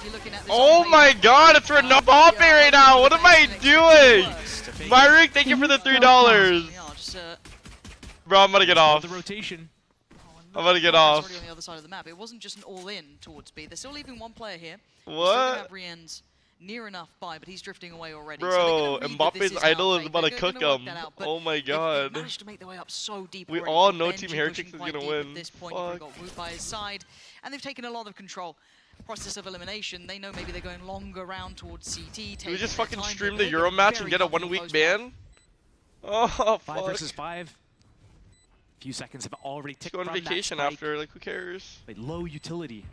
you're looking at this. Oh my god, it's for no ball pay right now. What am I doing? Myrick, thank you for the $3. Bro, I'm gonna get off. The rotation. I'm gonna get off. On the other side of the map. It wasn't just an all-in towards B. They're still leaving one player here. What? Rien's near enough by, but he's drifting away already. Bro, Mbappe's idol is about to cook him. Oh my god. They managed to make their way up so deep We already. all know Benji Team Heretics is pushing quite gonna deep win. At this point, Fuck. you've got Woot by his side, and they've taken a lot of control. Process of elimination. They know maybe they're going longer round towards CT. Do we just fucking stream the Euro match and get a 1 week ban? Oh, fuck. 5 versus 5. Few seconds have already ticked Go on from vacation that after, like, who cares? Like, low utility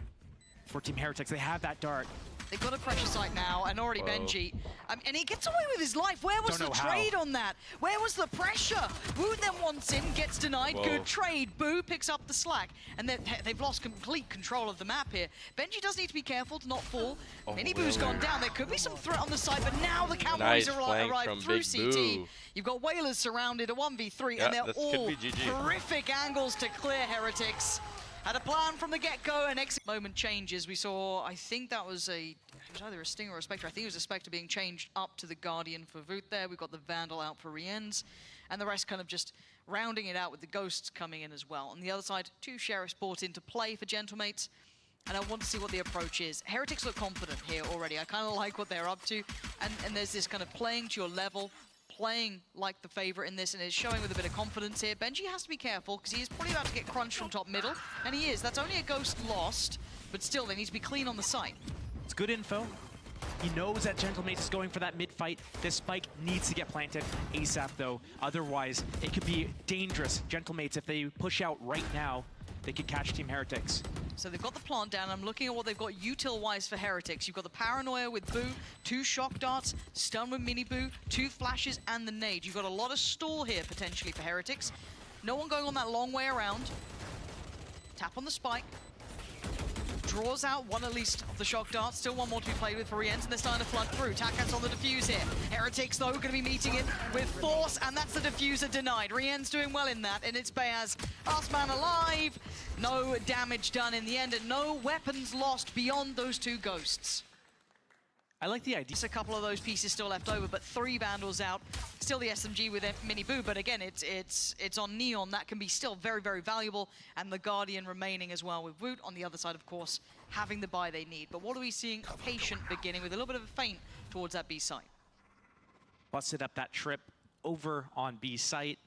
for Team Heretics. They have that dart. They've got a pressure site now, and already Benji. And he gets away with his life. Where was the trade on that? Where was the pressure? Wu then wants in, gets denied. Whoa. Good trade. Boo picks up the slack. And they've lost complete control of the map here. Benji does need to be careful to not fall. Mini Boo's gone down. There could be some threat on the side, but now the Cowboys arrive through CT. You've got Whalers surrounded, a 1v3, and they're all terrific angles to clear Heretics. Had a plan from the get-go, and next moment changes. We saw, I think that was it was either a Stinger or a Spectre. I think it was a Spectre being changed up to the Guardian for Voot there. We've got the Vandal out for Rien's, and the rest kind of just rounding it out with the Ghosts coming in as well. On the other side, 2 Sheriffs brought into play for Gentlemates, and I want to see what the approach is. Heretics look confident here already. I kind of like what they're up to, and there's this kind of playing to your level, playing like the favorite in this, and is showing with a bit of confidence here. Benji has to be careful because he is probably about to get crunched from top middle, and he is. That's only a Ghost lost, but still they need to be clean on the site. It's good info. He knows that Gentlemates is going for that mid-fight. This spike needs to get planted ASAP though. Otherwise, it could be dangerous. Gentlemates, if they push out right now, they could catch Team Heretics. So they've got the plant down. I'm looking at what they've got util-wise for Heretics. You've got the Paranoia with Boo, 2 shock darts, stun with Mini Boo, 2 flashes, and the nade. You've got a lot of stall here, potentially, for Heretics. No one going on that long way around. Tap on the spike. Draws out one at least of the shock darts. Still one more to be played with for Rien's, and they're starting to flood through. Takat's on the defuse here. Heretics, though, going to be meeting it with force, and that's the diffuser denied. Rien's doing well in that, and it's Beaz. Last man alive. No damage done in the end, and no weapons lost beyond those 2 Ghosts. I like the idea. Just a couple of those pieces still left over, but 3 Vandals out. Still the SMG with Mini Boo, but again, it's on Neon. That can be still very, very valuable, and the Guardian remaining as well with Woot on the other side, of course, having the buy they need. But what are we seeing? Patient beginning with a little bit of a feint towards that B site. Busted up that trip over on B site.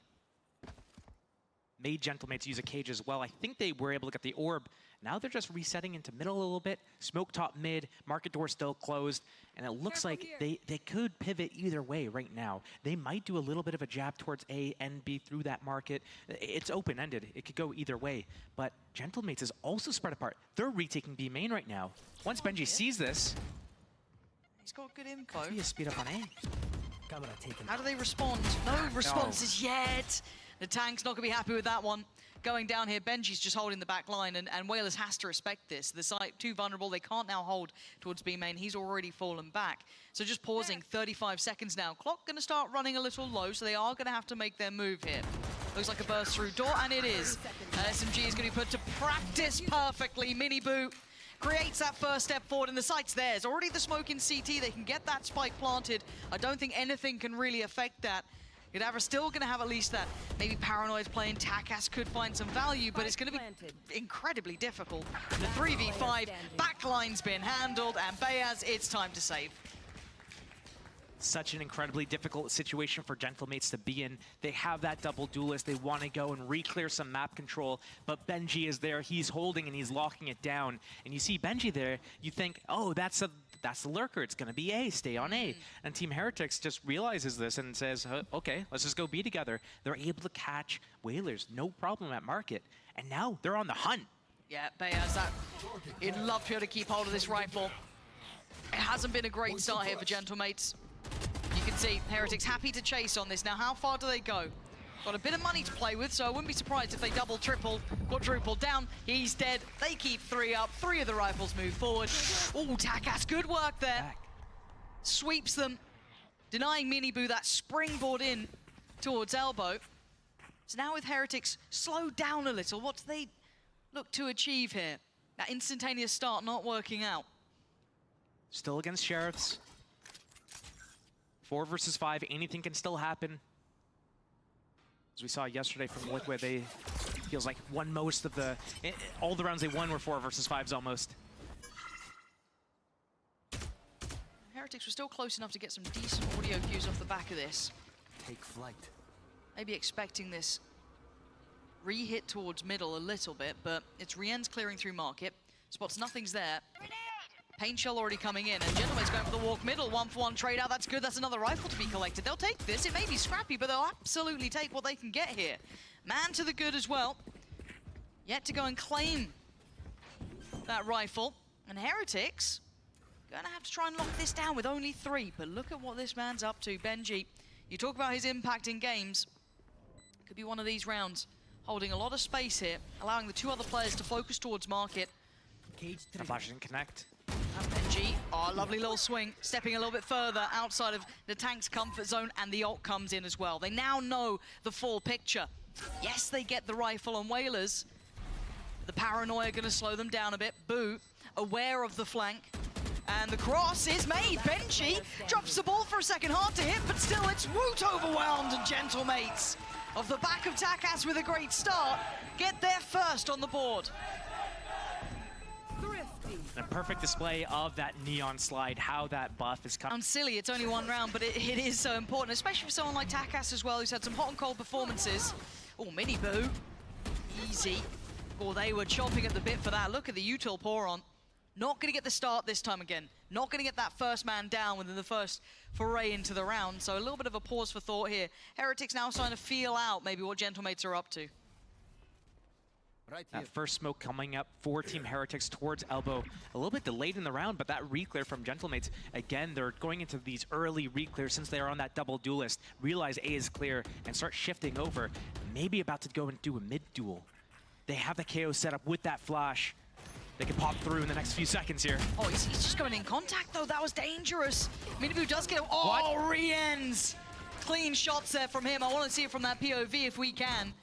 Made Gentlemates use a cage as well. I think they were able to get the orb. Now they're just resetting into middle a little bit. Smoke top mid, market door still closed, and it looks like they could pivot either way right now. They might do a little bit of a jab towards A and B through that market. It's open-ended. It could go either way, but Gentlemates is also spread apart. They're retaking B main right now. Once Benji sees this, he's got good info. He has speed up on A. How do they respond? No responses yet. The tank's not going to be happy with that one. Going down here, Benji's just holding the back line, and Whalers has to respect this. The site too vulnerable. They can't now hold towards B main. He's already fallen back. So just pausing, 35 seconds now. Clock going to start running a little low, so they are going to have to make their move here. Looks like a burst through door, and it is. SMG is going to be put to practice perfectly. Mini Boo creates that first step forward, and the site's theirs. Already the smoke in CT. They can get that spike planted. I don't think anything can really affect that. Gadavra's still going to have at least that. Maybe Paranoid's playing, Takas could find some value, but it's going to be incredibly difficult. The 3v5, backline's been handled, and Beaz, it's time to save. Such an incredibly difficult situation for Gentlemates to be in. They have that double duelist. They want to go and re-clear some map control, but Benji is there. He's holding and he's locking it down. And you see Benji there, you think, oh, that's the lurker. It's going to be A. Stay on A. And Team Heretics just realizes this and says, okay, let's just go B together. They're able to catch Whalers, no problem at market. And now they're on the hunt. Yeah, Beaz, he'd love to be able to keep hold of this rifle. It hasn't been a great start here for Gentlemates. You can see Heretics happy to chase on this. Now, how far do they go? Got a bit of money to play with, so I wouldn't be surprised if they double, triple, quadruple down. He's dead. They keep 3 up. 3 of the rifles move forward. Oh, Takas, good work there. Sweeps them, denying Mini Boo that springboard in towards elbow. So now with Heretics slowed down a little, what do they look to achieve here? That instantaneous start not working out. Still against Sheriffs. 4 versus 5, anything can still happen. As we saw yesterday from Liquid, they feels like won most of the, all the rounds they won were 4 versus 5s almost. Heretics were still close enough to get some decent audio cues off the back of this. Take flight. Maybe expecting this re-hit towards middle a little bit, but it's Rien's clearing through market. Spots nothing's there. Pain Shell already coming in, and Gentleman's going for the walk middle. 1-for-1 trade out, that's good. That's another rifle to be collected. They'll take this. It may be scrappy, but they'll absolutely take what they can get here. Man to the good as well. Yet to go and claim that rifle. And Heretics gonna have to try and lock this down with only 3. But look at what this man's up to. Benji, you talk about his impact in games. Could be one of these rounds. Holding a lot of space here, allowing the 2 other players to focus towards market. The flash didn't connect. Benji, oh, lovely little swing, stepping a little bit further outside of the tank's comfort zone, and the ult comes in as well. They now know the full picture. Yes, they get the rifle on Whalers. The paranoia gonna slow them down a bit. Boo, aware of the flank. And the cross is made. Benji drops the ball for a second, hard to hit, but still it's Woot overwhelmed, and Gentlemates off the back of Takas with a great start, get there first on the board. A perfect display of that neon slide, how that buff is coming. Sounds silly, it's only 1 round, but it is so important, especially for someone like Takas as well, who's had some hot and cold performances. Oh, mini boo. Easy. Oh, they were chomping at the bit for that. Look at the util pour on. Not going to get the start this time again. Not going to get that first man down within the first foray into the round. So a little bit of a pause for thought here. Heretics now starting to feel out maybe what Gentlemates are up to. That first smoke coming up for Team Heretics towards Elbow. A little bit delayed in the round, but that reclear from Gentlemates, again, they're going into these early reclears since they are on that double duelist. Realize A is clear and start shifting over. Maybe about to go and do a mid-duel. They have the KO set up with that flash. They can pop through in the next few seconds here. Oh, he's just going in contact, though. That was dangerous. Minibu does get... Oh, Rien's! Clean shots there from him. I want to see it from that POV if we can.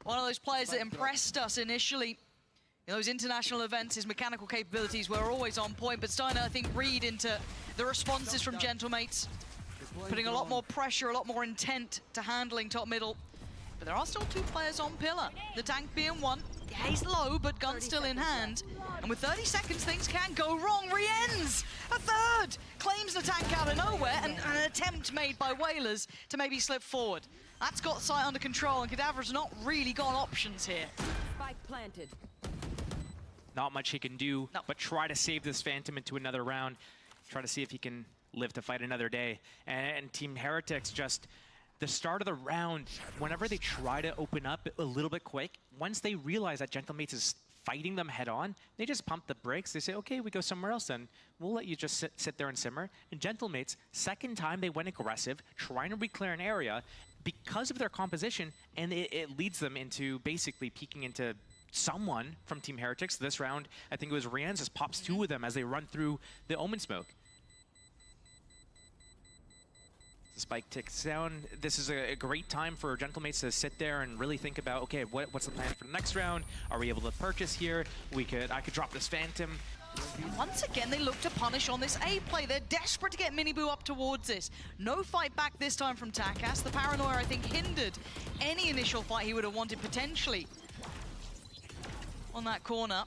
One of those players that impressed us initially in those international events. His mechanical capabilities were always on point, but starting to, I think, read into the responses from Gentlemates. Putting a lot more pressure, a lot more intent to handling top middle. But there are still 2 players on pillar. The tank being 1. Yeah, he's low, but gun still in hand. And with 30 seconds, things can go wrong. Rien's a 3rd! Claims the tank out of nowhere, and an attempt made by Whalers to maybe slip forward. That's got sight under control, and Cadaver's not really got options here. Spike planted. Not much he can do, no. but try to save this Phantom into another round. Try to see if he can live to fight another day. And Team Heretics just... The start of the round, whenever they try to open up a little bit quick, once they realize that Gentlemates is fighting them head on, they just pump the brakes. They say, okay, we go somewhere else then. We'll let you just sit there and simmer. And Gentlemates, second time they went aggressive, trying to reclear an area because of their composition, and it leads them into basically peeking into someone from Team Heretics. This round, I think it was Rien's, just pops 2 of them as they run through the Omen smoke. The spike ticks down. This is a great time for Gentlemates to sit there and really think about, okay, what's the plan for the next round? Are we able to purchase here? I could drop this Phantom. Once again, they look to punish on this A play. They're desperate to get Miniboo up towards this. No fight back this time from Takas. The paranoia, I think, hindered any initial fight he would have wanted potentially on that corner.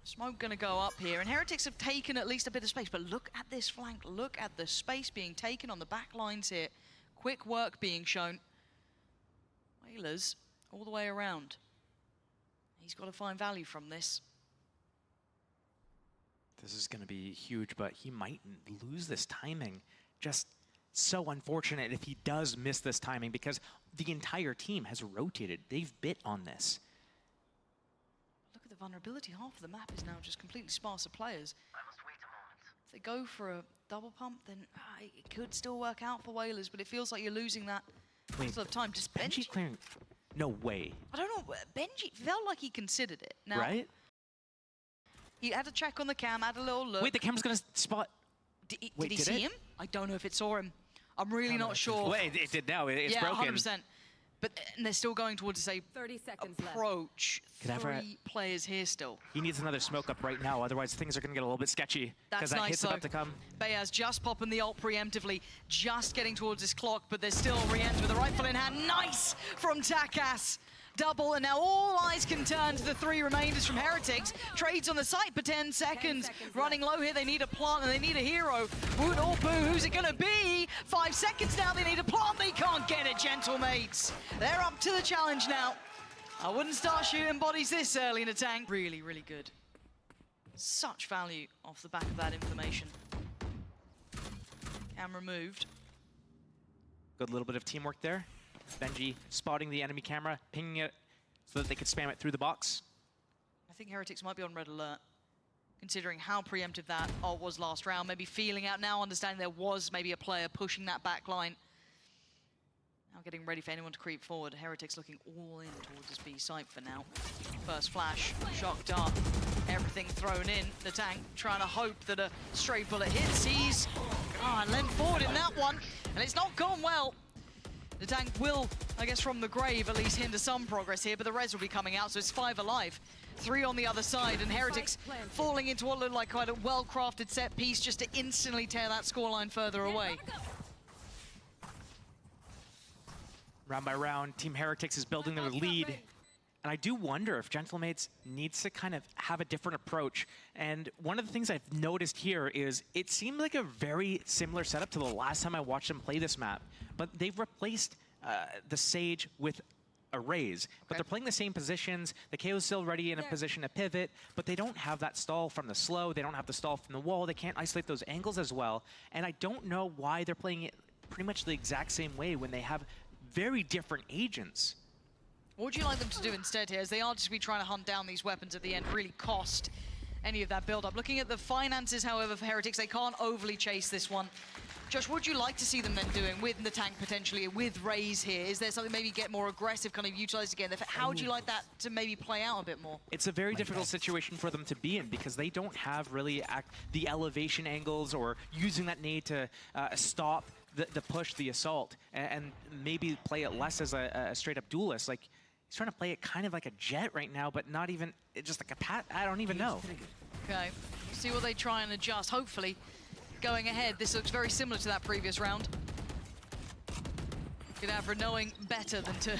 Smoke gonna go up here, and Heretics have taken at least a bit of space, but look at this flank. Look at the space being taken on the back lines here. Quick work being shown. Whalers all the way around. He's got to find value from this. This is going to be huge, but he might lose this timing. Just so unfortunate if he does miss this timing, because the entire team has rotated. They've bit on this. Look at the vulnerability. Half of the map is now just completely sparse of players. If they go for a double pump, then it could still work out for Whalers, but it feels like you're losing that sort of time. Just Benji clearing? No way. I don't know. Benji felt like he considered it. Now, right? He had to check on the cam, had a little look. Wait, the camera's going to spot. Did he see him? I don't know if it saw him. I'm really not sure. Wait, it did now. It's broken. 100%. And they're still going towards, say, 30 seconds approach. left. 3 players here still. He needs another smoke up right now, otherwise things are going to get a little bit sketchy. That's that nice, hit's about to come. Bayaz just popping the ult preemptively, just getting towards his clock, but there's still Rienz with a rifle in hand. Nice from Takas. Double, and now all eyes can turn to the 3 remainders from Heretics. Trades on the site for 10 seconds. Running low here, they need a plant and they need a hero. Wood or Boo, who's it gonna be? 5 seconds now, they need a plant, they can't get it, gentlemates. They're up to the challenge now. I wouldn't start shooting bodies this early in a tank. Really, really good. Such value off the back of that information. Camera moved. Good little bit of teamwork there. Benji spotting the enemy camera, pinging it so that they could spam it through the box. I think Heretics might be on red alert, considering how preemptive that was last round. Maybe feeling out now, understanding there was maybe a player pushing that back line. Now getting ready for anyone to creep forward. Heretics looking all in towards his B site for now. First flash, shock dart, everything thrown in. The tank trying to hope that a stray bullet hits. He's leant forward in that one, and it's not gone well. The tank will, I guess, from the grave at least hinder some progress here, but the res will be coming out, so it's 5 alive. 3 on the other side, and Heretics falling into what looked like quite a well-crafted set piece just to instantly tear that scoreline further away. Round by round, Team Heretics is building their lead. And I do wonder if Gentlemates needs to kind of have a different approach. And one of the things I've noticed here is it seemed like a very similar setup to the last time I watched them play this map. But they've replaced the Sage with a Raze. But they're playing the same positions. The KO's still ready in a position to pivot, but they don't have that stall from the slow. They don't have the stall from the wall. They can't isolate those angles as well. And I don't know why they're playing it pretty much the exact same way when they have very different agents. What would you like them to do instead here, as they are just be trying to hunt down these weapons at the end, really cost any of that build-up? Looking at the finances, however, for Heretics, they can't overly chase this one. Josh, what would you like to see them then doing with the tank potentially, with Raze here? Is there something maybe get more aggressive, kind of utilized again? How would you like that to maybe play out a bit more? It's a very difficult situation for them to be in because they don't have really the elevation angles or using that nade to stop the push, the assault, and maybe play it less as a straight-up duelist. Like, he's trying to play it kind of like a jet right now, but not even, just like a pat. I don't even know. Okay, see what they try and adjust. Hopefully, going ahead, this looks very similar to that previous round. Kadavra knowing better than to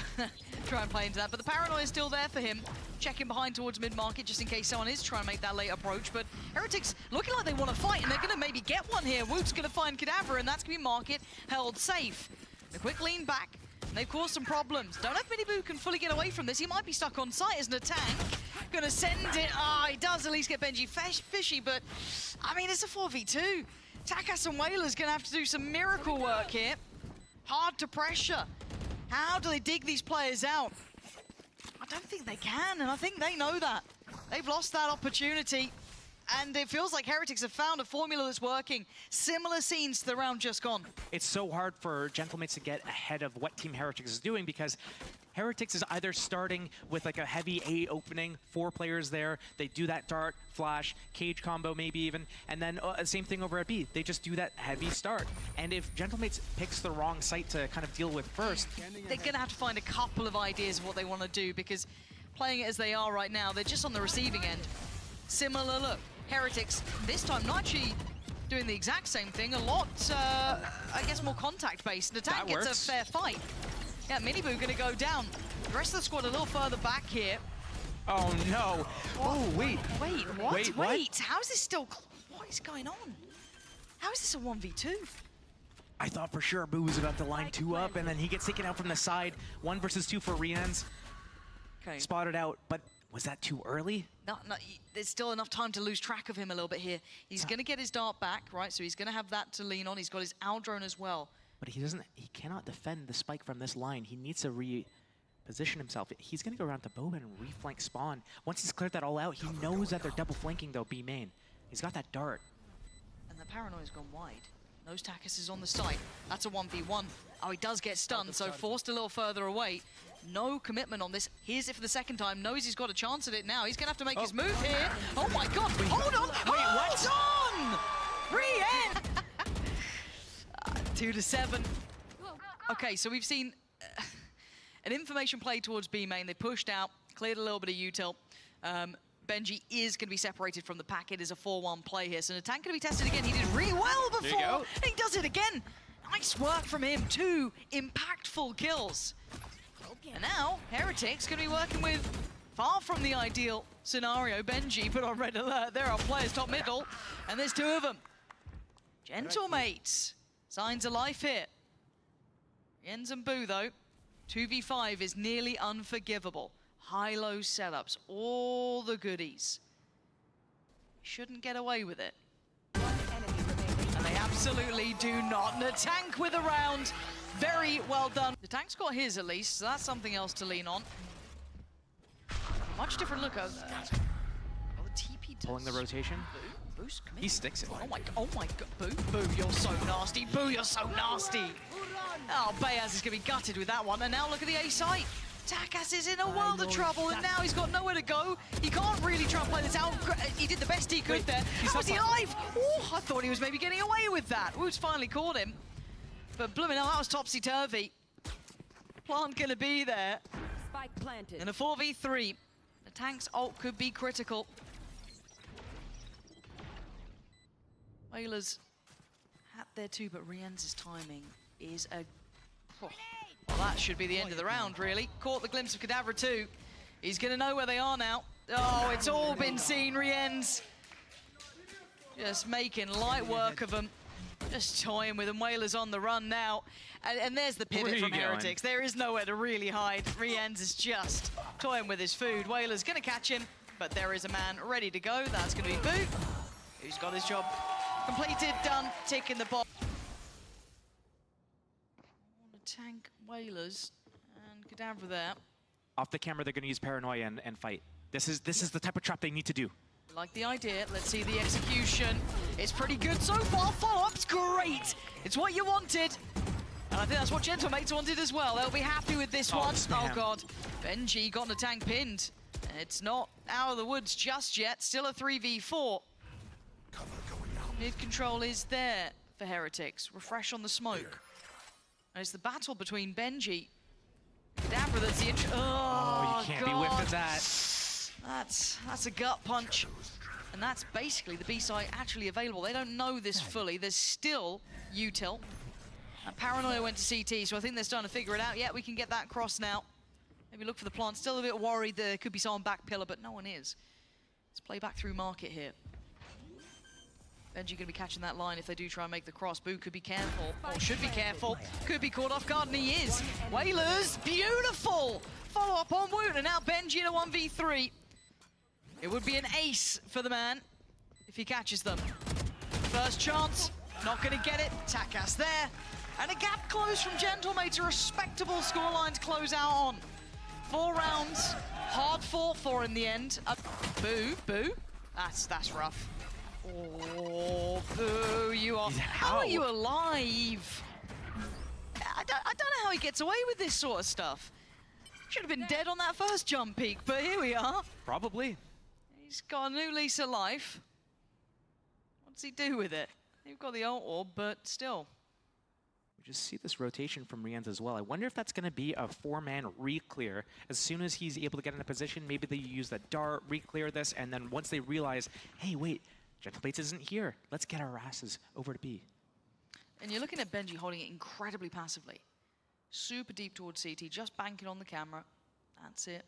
try and play into that, but the paranoia is still there for him. Checking behind towards mid-market just in case someone is trying to make that late approach, but Heretics looking like they want to fight, and they're going to maybe get one here. Woot's going to find Kadavra, and that's going to be market held safe. A quick lean back. They've caused some problems. Don't know if Miniboo can fully get away from this. He might be stuck on site as an attack. Gonna send it. He does at least get Benji fishy, but I mean, it's a 4v2. Takas and Whaler's gonna have to do some miracle work here. Hard to pressure. How do they dig these players out? I don't think they can, and I think they know that. They've lost that opportunity. And it feels like Heretics have found a formula that's working. Similar scenes to the round just gone. It's so hard for Gentlemates to get ahead of what Team Heretics is doing because Heretics is either starting with like a heavy A opening, 4 players there. They do that dart, flash, cage combo maybe even, and then same thing over at B. They just do that heavy start. And if Gentlemates picks the wrong site to kind of deal with first, they're gonna have to find a couple of ideas of what they want to do because playing it as they are right now, they're just on the receiving end. Similar look. Heretics, this time not actually doing the exact same thing, a lot, I guess, more contact-based. The tank gets a fair fight. Yeah, Miniboo gonna go down. The rest of the squad a little further back here. Oh no! Oh, wait. Wait, what? Wait, how is this still, what is going on? How is this a 1v2? I thought for sure Boo was about to line 2 up, and then he gets taken out from the side. 1 versus 2 for Rienz. Okay. Spotted out, but was that too early? No, there's still enough time to lose track of him a little bit here. He's going to get his dart back, right? So he's going to have that to lean on. He's got his owl drone as well. But he cannot defend the spike from this line. He needs to reposition himself. He's going to go around to Boba and reflank spawn. Once he's cleared that all out, he knows that they're double flanking though, B main. He's got that dart. And the paranoia's gone wide. Nose Takas is on the site. That's a 1v1. Oh, he does get stunned, so forced a little further away. No commitment on this. Here's it for the second time. Knows he's got a chance at it now. He's going to have to make his move here. Oh my god. Hold on. Hold on! Rien! 2 to 7. Okay, so we've seen an information play towards B main. They pushed out, cleared a little bit of util. Benji is going to be separated from the pack. It is a 4-1 play here. So the tank going to be tested again. He did really well before. He does it again. Nice work from him. 2 impactful kills. And now, Heretics going to be working with far from the ideal scenario. Benji put on red alert. There are players top middle, and there's 2 of them. Gentlemates. Signs of life here. Jens and Boo, though. 2v5 is nearly unforgivable. High-low setups, all the goodies. Shouldn't get away with it. And they absolutely do not. And the tank with a round. Very well done. The tank's got his at least, so that's something else to lean on. Much different look. Oh, the TP does. Pulling the rotation. Boo's committed. He sticks it. Oh my god. Boo, you're so nasty. Boo, you're so nasty. Oh, Bayaz is going to be gutted with that one. And now look at the A site. Takas is in a world of trouble, and now he's got nowhere to go. He can't really try and play this out. He did the best he could there. How is he alive? Oh, I thought he was maybe getting away with that. Woot's finally caught him. But blooming hell, that was topsy-turvy. Plant going to be there. Spike planted. In a 4v3, the tank's ult could be critical. Whalers had there too, but Rienz's timing is a... Oh. Well, that should be the end of the round, really. Caught the glimpse of Cadavra too. He's going to know where they are now. Oh, it's all been seen, Rienz. Just making light work of them. Just toying with them. Whalers on the run now. And there's the pivot from Heretics. There is nowhere to really hide. Rienz is just toying with his food. Whalers going to catch him, but there is a man ready to go. That's going to be Boo, who's got his job completed, done, tick in the box. Tank, Whalers, and Cadavra there. Off the camera, they're going to use Paranoia and fight. This is the type of trap they need to do. Like the idea. Let's see the execution. It's pretty good so far. Follow-up's great. It's what you wanted. And I think that's what Gentlemates wanted as well. They'll be happy with this one. Spam. Oh, God. Benji got the tank pinned. It's not out of the woods just yet. Still a 3v4. Mid control is there for Heretics. Refresh on the smoke. And it's the battle between Benji and Cadavra that's the Oh, you can't be whiffed at that. That's a gut punch. And that's basically the B site actually available. They don't know this fully. There's still util. And Paranoia went to CT, so I think they're starting to figure it out. Yeah, we can get that cross now. Maybe look for the plant. Still a bit worried there could be someone back pillar, but no one is. Let's play back through market here. Benji going to be catching that line if they do try and make the cross. Boo could be careful, or should be careful. Could be caught off guard, and he is. Whalers, beautiful! Follow up on Woot, and now Benji in a 1v3. It would be an ace for the man if he catches them. First chance, not going to get it. Takas there. And a gap close from Gentlemates, a respectable scoreline to close out on. 4 rounds, hard fought for in the end. Boo. That's rough. Oh, Boo, you are... How are you alive? I don't know how he gets away with this sort of stuff. Should have been dead on that first jump peak, but here we are. Probably. He's got a new lease of life. What's he do with it? You've got the ult orb, but still. We just see this rotation from Rienz as well. I wonder if that's going to be a 4-man re-clear. As soon as he's able to get in a position, maybe they use that dart, re-clear this, and then once they realize, hey, wait, Gentlemates isn't here. Let's get our asses over to B. And you're looking at Benji holding it incredibly passively. Super deep towards CT, just banking on the camera. That's it.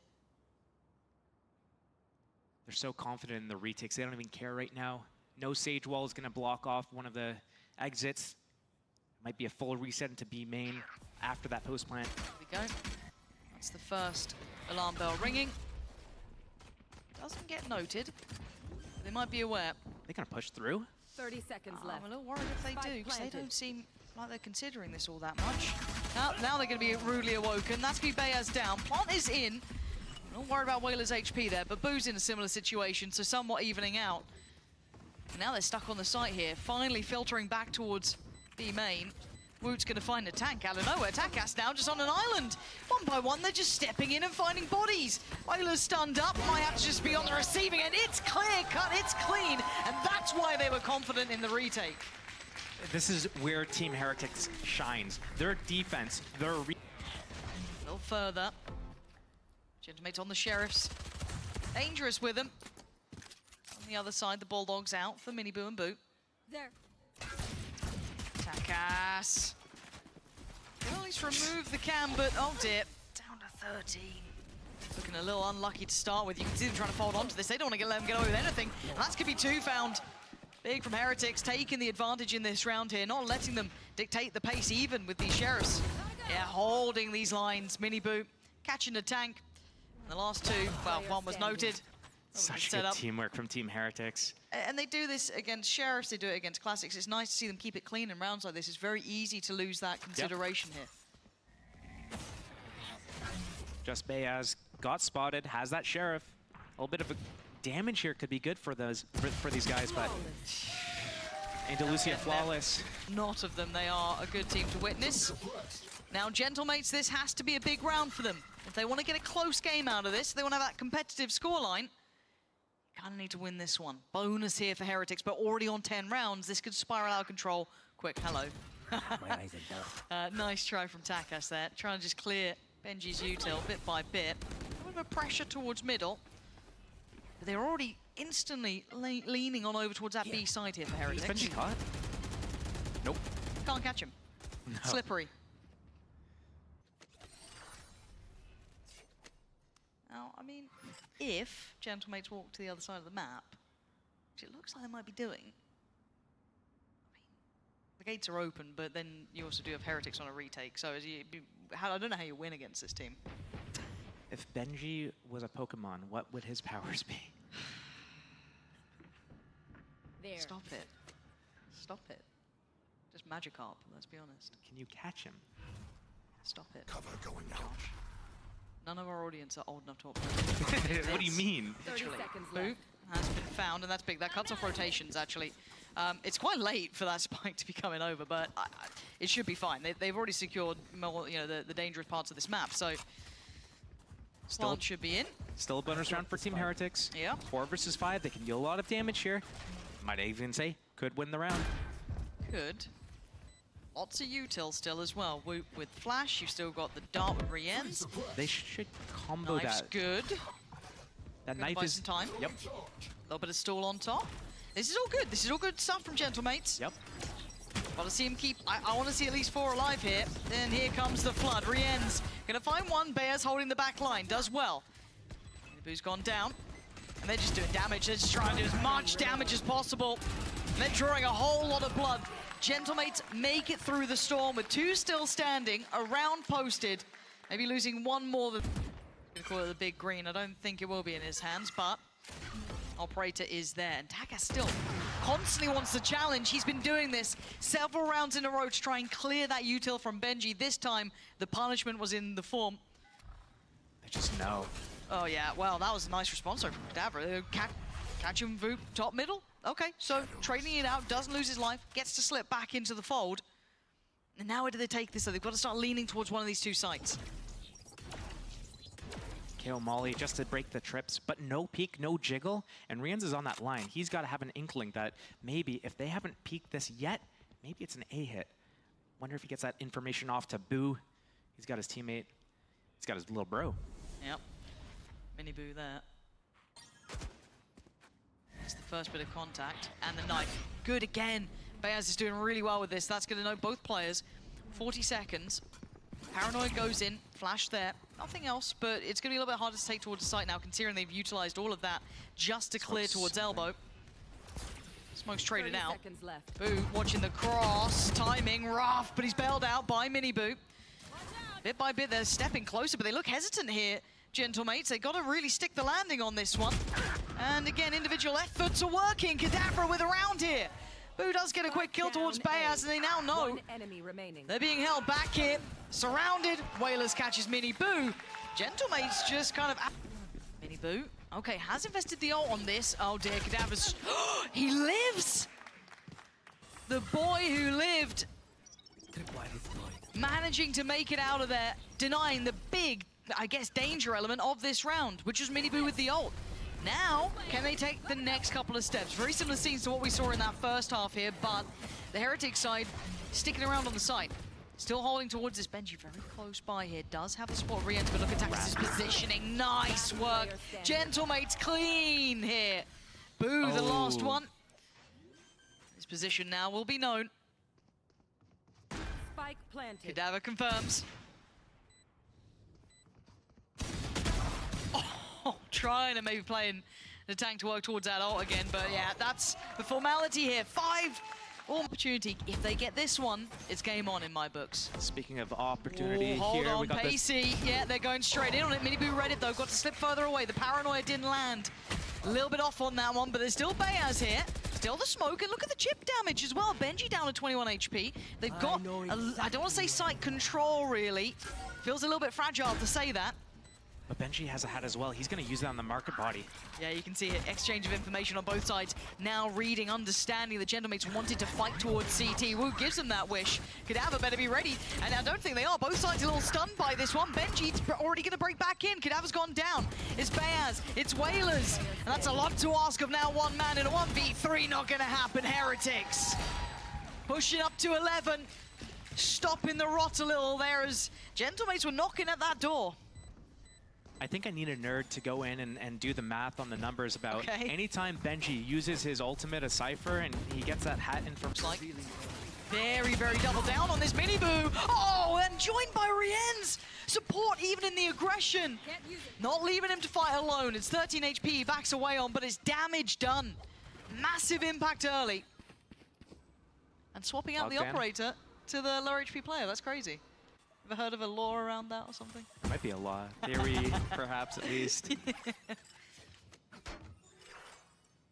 They're so confident in the retakes. They don't even care right now. No Sage Wall is going to block off one of the exits. Might be a full reset into B main after that post plant. There we go. That's the first alarm bell ringing. Doesn't get noted. They might be aware. They're going to push through. 30 seconds left. I'm a little worried if they do, because they don't seem like they're considering this all that much. Now they're going to be rudely awoken. That's going to be Bayaz down. Plant is in. I'm not worried about Whaler's HP there, but Boo's in a similar situation, so somewhat evening out. Now they're stuck on the site here, finally filtering back towards B main. Woot's going to find a tank out of nowhere. Takas now just on an island. One by one, they're just stepping in and finding bodies. Whaler's stunned up, might have to just be on the receiving end. It's clear cut, it's clean, and that's why they were confident in the retake. This is where Team Heretics shines. Their defense, their Little further. Gentlemate's on the Sheriffs. Dangerous with him. On the other side, the Bulldogs out for Miniboo and Boot. There. Takas. Can at least remove the cam, but oh dear. Down to 13. Looking a little unlucky to start with. You can see them trying to fold onto this. They don't want to let them get away with anything. And that's going to be 2 found. Big from Heretics, taking the advantage in this round here, not letting them dictate the pace even with these Sheriffs. Yeah, holding these lines. Miniboo catching the tank. And the last 2, well, one was noted. Such good teamwork from Team Heretics. And they do this against Sheriffs, they do it against Classics. It's nice to see them keep it clean in rounds like this. It's very easy to lose that consideration here. Just Bayaz got spotted, has that Sheriff. A little bit of a damage here could be good for those for these guys, but Andalusia flawless. Not of them, they are a good team to witness. Now, Gentlemates, this has to be a big round for them. If they want to get a close game out of this, they want to have that competitive scoreline, kind of need to win this one. Bonus here for Heretics, but already on 10 rounds, this could spiral out of control. Quick, hello. My eyes are down. Nice try from Takas there, trying to just clear Benji's util bit by bit. A bit of a pressure towards middle, but they're already instantly leaning on over towards that B side here for Heretics. Is Benji caught? Nope. Can't catch him. No. Slippery. Now, I mean, if Gentlemates walk to the other side of the map, which it looks like they might be doing, I mean, the gates are open, but then you also do have Heretics on a retake, so I don't know how you win against this team. If Benji was a Pokemon, what would his powers be? There. Stop it. Stop it. Just Magikarp, let's be honest. Can you catch him? Stop it. Cover going out. Josh. None of our audience are old enough to What do you mean? 30 seconds Boot left. has been found, and that's big. That cuts off rotations, actually. It's quite late for that spike to be coming over, but it should be fine. They've already secured more, the dangerous parts of this map, so Plant should be in. Still a bonus round for Team Heretics. Yeah. 4 versus 5. They can deal a lot of damage here. Might even say could win the round. Good. Lots of util still as well. Woot with Flash, you've still got the Dart with Rien's. They should combo Knife's that. good. That Gonna knife buy is some time. Yep. A little bit of stall on top. This is all good. This is all good stuff from Gentlemates. Yep. Want to see him keep... I want to see at least 4 alive here. Then here comes the flood. Rien's gonna find one. Bears holding the back line. Does well. Boo's gone down. And they're just doing damage. They're just trying to do as much damage as possible. And they're drawing a whole lot of blood. Gentlemates make it through the storm with 2 still standing, a round posted. Maybe losing 1 more than... Gonna call it the big green. I don't think it will be in his hands, but Operator is there. And Takas still constantly wants the challenge. He's been doing this several rounds in a row to try and clear that util from Benji. This time, the punishment was in the form. They just know. Oh yeah, well, that was a nice response from Kadavra. Catch him, Voop, top middle. Okay, so trading it out, doesn't lose his life, gets to slip back into the fold. And now where do they take this? So they've got to start leaning towards one of these 2 sites. KO Molly just to break the trips, but no peek, no jiggle, and Rien's is on that line. He's got to have an inkling that maybe if they haven't peeked this yet, maybe it's an A hit. Wonder if he gets that information off to Boo. He's got his teammate. He's got his little bro. Yep. Mini Boo there. That's the first bit of contact. And the knife. Good again. Bayaz is doing really well with this. That's going to know both players. 40 seconds. Paranoid goes in. Flash there. Nothing else, but it's going to be a little bit harder to take towards the site now, considering they've utilized all of that just to clear towards elbow. Smoke's traded out. Seconds left. Boo watching the cross. Timing rough, but he's bailed out by Mini Boo. Bit by bit, they're stepping closer, but they look hesitant here, Gentlemates. They got to really stick the landing on this one. And again, individual efforts are working. Kadavra with a round here. Boo does get a quick kill towards Bayaz, and they now know 1 enemy remaining. they're being held back here. Surrounded. Whalers catches Mini Boo. Gentlemates just kind of... Mini Boo. Okay, has invested the ult on this. Oh dear, Kadavra's... He lives! The boy who lived. Managing to make it out of there, denying the big, I guess, danger element of this round, which was Mini Boo with the ult. Now, can they take the next couple of steps? Very similar scenes to what we saw in that first half here, but the Heretics side sticking around on the site. Still holding towards this. Benji very close by here. Does have the spot re-enter, but look at Taxis' positioning. Nice work. Gentlemates clean here. Boo, the last one. His position now will be known. Spike planted. Cadaver confirms. Oh, trying to maybe playing the tank to work towards that ult again, but yeah, that's the formality here. 5 opportunity. If they get this one, it's game on in my books. Speaking of opportunity, hold here on, we got Pacey. Yeah, they're going straight in on it. Miniboo read it though, got to slip further away. The paranoia didn't land. A little bit off on that one, but there's still Bayaz here. Still the smoke, and look at the chip damage as well. Benji down to 21 HP. They've got, I don't want to say site control really. Feels a little bit fragile to say that. But Benji has a hat as well. He's going to use that on the market body. Yeah, you can see it. Exchange of information on both sides. Now reading, understanding the Gentlemates wanted to fight towards CT. Wu gives them that wish. Cadaver better be ready. And I don't think they are. Both sides a little stunned by this one. Benji's already going to break back in. Cadaver's gone down. It's Bayaz. It's Whalers. And that's a lot to ask of now one man in a 1v3. Not going to happen. Heretics pushing up to 11. Stopping the rot a little there as Gentlemates were knocking at that door. I think I need a nerd to go in and do the math on the numbers about anytime Benji uses his ultimate, a Cypher, and he gets that hat in from like very, very double down on this Miniboo. Oh, and joined by Rien's support even in the aggression. Not leaving him to fight alone. It's 13 HP he backs away on, but it's damage done. Massive impact early. And swapping out the operator to the lower HP player. That's crazy. Ever heard of a law around that or something? Might be a law. Theory, perhaps, at least.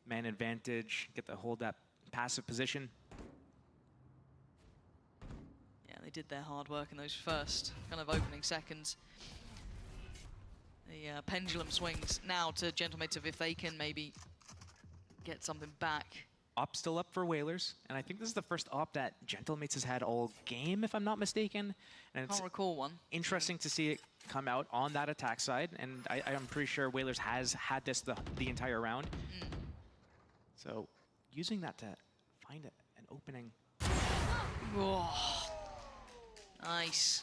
Man advantage, get to hold that passive position. Yeah, they did their hard work in those first kind of opening seconds. The pendulum swings now to Gentlemates of if they can maybe get something back. Op still up for Whalers, and I think this is the first op that Gentlemates has had all game, if I'm not mistaken. And it's can't recall one. Interesting to see it come out on that attack side, and I'm pretty sure Whalers has had this the entire round. So using that to find an opening. Oh, nice.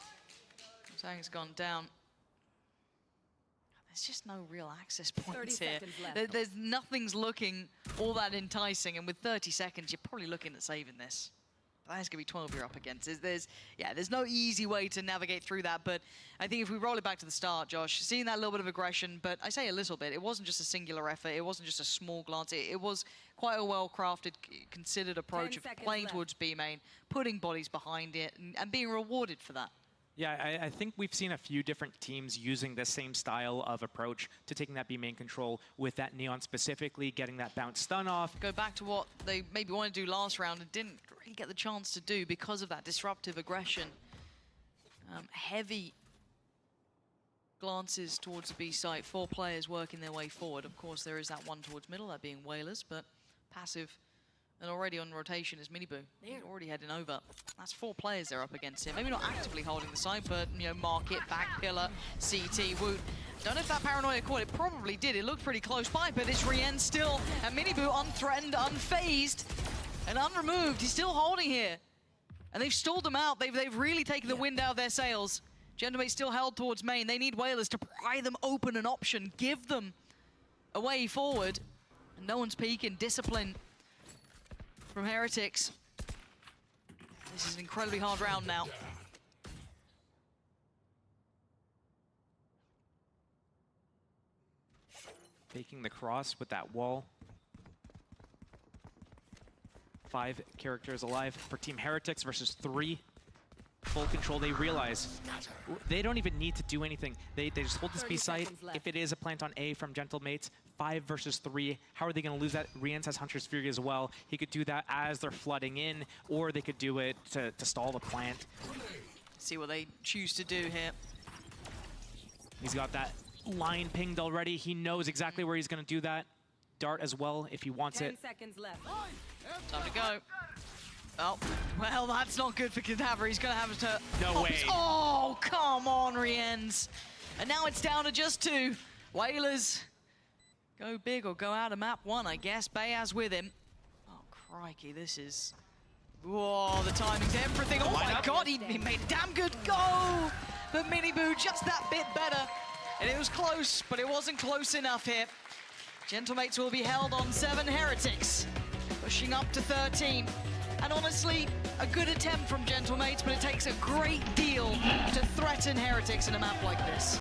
Zhang's gone down. There's just no real access points here. There's nothing's looking all that enticing, and with 30 seconds, you're probably looking at saving this. But that's gonna be 12 you're up against. There's no easy way to navigate through that, but I think if we roll it back to the start, Josh, seeing that little bit of aggression, but I say a little bit, it wasn't just a singular effort, it wasn't just a small glance, it was quite a well-crafted, considered approach of playing towards B main, putting bodies behind it, and being rewarded for that. Yeah, I think we've seen a few different teams using the same style of approach to taking that B main control with that Neon specifically, getting that bounce stun off. Go back to what they maybe wanted to do last round and didn't really get the chance to do because of that disruptive aggression. Heavy glances towards the B site, 4 players working their way forward. Of course, there is that one towards middle, that being Whalers, but passive. And already on rotation is Miniboo. He's already heading over. That's 4 players they're up against here. Maybe not actively holding the side, but, you know, Market, Back Pillar, CT, Woot. Don't know if that paranoia caught it. Probably did. It looked pretty close by, but it's Rien still. And Miniboo unthreatened, unfazed, and unremoved. He's still holding here. And they've stalled them out. They've really taken the wind out of their sails. Gentlemates still held towards main. They need Whalers to pry them open an option, give them a way forward. And no one's peeking. Discipline from Heretics. This is an incredibly hard round now. Faking the cross with that wall. 5 characters alive for Team Heretics versus 3. Full control. They realize they don't even need to do anything. They just hold this B site. If it is a plant on A from Gentlemates, 5 versus 3. How are they going to lose that? Rienz has Hunter's Fury as well. He could do that as they're flooding in, or they could do it to stall the plant. See what they choose to do here. He's got that line pinged already. He knows exactly where he's going to do that. Dart as well if he wants 10 it. seconds left. Time to go. Oh, well, that's not good for Cadaver. He's going to have to... No way. Oh, come on, Rienz. And now it's down to just 2. Whalers go big or go out of map 1, I guess. Bayaz with him. Oh, crikey, this is Whoa, the timing's everything. Oh my god, he made a damn good goal. But Miniboo just that bit better. And it was close, but it wasn't close enough here. Gentlemates will be held on 7 Heretics, pushing up to 13. And honestly, a good attempt from Gentlemates, but it takes a great deal to threaten Heretics in a map like this.